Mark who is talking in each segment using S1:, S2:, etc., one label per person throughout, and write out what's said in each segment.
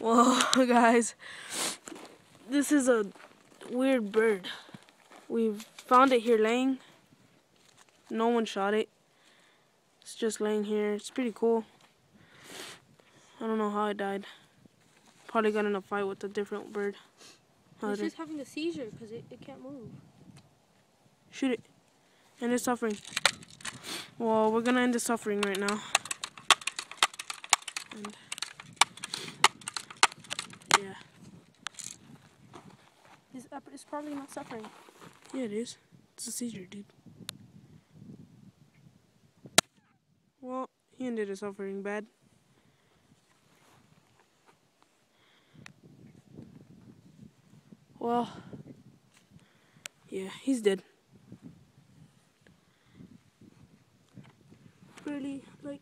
S1: Whoa, guys. This is a weird bird. We've found it here laying. No one shot it. It's just laying here. It's pretty cool. I don't know how it died. Probably got in a fight with a different bird.
S2: It's just having a seizure because it can't move.
S1: Shoot it. End its suffering. Well, we're gonna end the suffering right now. And yeah.
S2: It's probably not suffering.
S1: Yeah, it is. It's a seizure, dude. Well, he ended his suffering bad. Well, yeah, he's dead.
S2: Barely, like,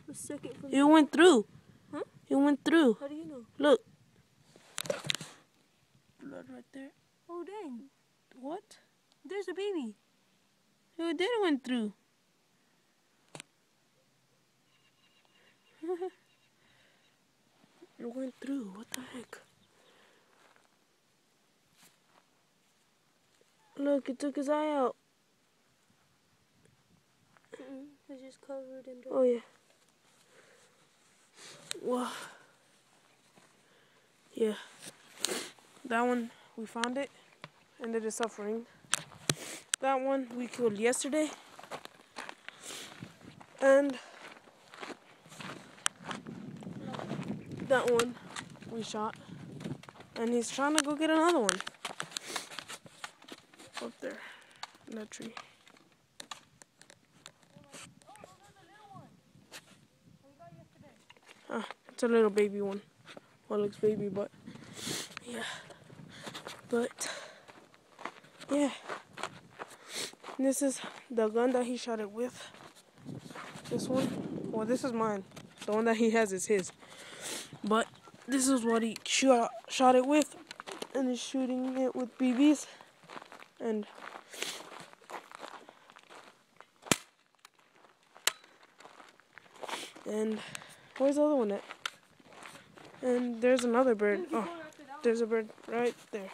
S2: a second from
S1: It went through.
S2: Huh?
S1: It went through.
S2: How do you know?
S1: Look. Blood right there.
S2: Oh, dang.
S1: What?
S2: There's a baby.
S1: It did went through. It went through. What the heck? Look, it took his eye out.
S2: It's just covered in dirt.
S1: Oh, yeah. Well, yeah. That one, we found it. Ended its suffering. That one we killed yesterday. And that one we shot. And he's trying to go get another one. Up there in that tree. It's a little baby one. Well, it looks baby, but yeah. But yeah. This is the gun that he shot it with. This one. Well, this is mine. The one that he has is his. But this is what he shot it with. And he's shooting it with BBs. And where's the other one at? And there's another bird. Oh, there's a bird right there.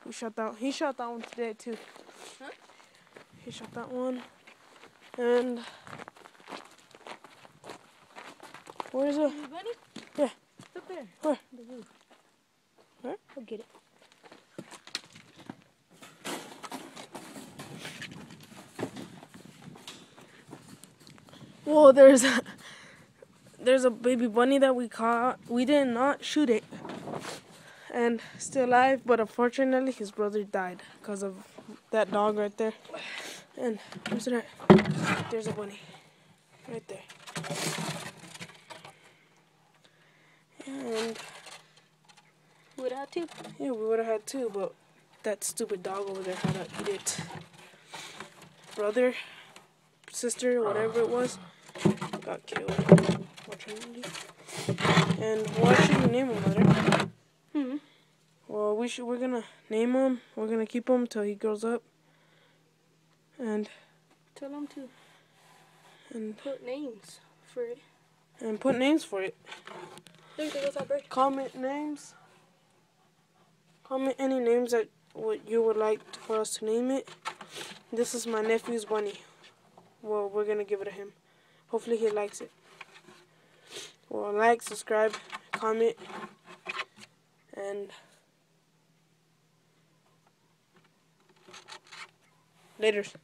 S1: He shot that one today too.
S2: Huh?
S1: He shot that one. And where's the
S2: Bunny?
S1: Yeah.
S2: It's up there.
S1: Where?
S2: The roof.
S1: Where?
S2: I'll get it.
S1: Whoa, there's a baby bunny that we caught. We did not shoot it. And still alive, but unfortunately his brother died because of that dog right there. And where's it at? There's a bunny. Right there. And
S2: We would have had two.
S1: yeah, we would have had two, but that stupid dog over there had to eat it. Brother, sister, whatever it was, got killed. And what should we name him, Mother? Well, we're gonna name him. We're gonna keep him till he grows up. And
S2: Tell them to put names for it.
S1: And put names for it.
S2: There goes that bird.
S1: Comment names. Comment any names that what you would like for us to name it. This is my nephew's bunny. Well, we're gonna give it to him. Hopefully he likes it. Well, like, subscribe, comment, and laters.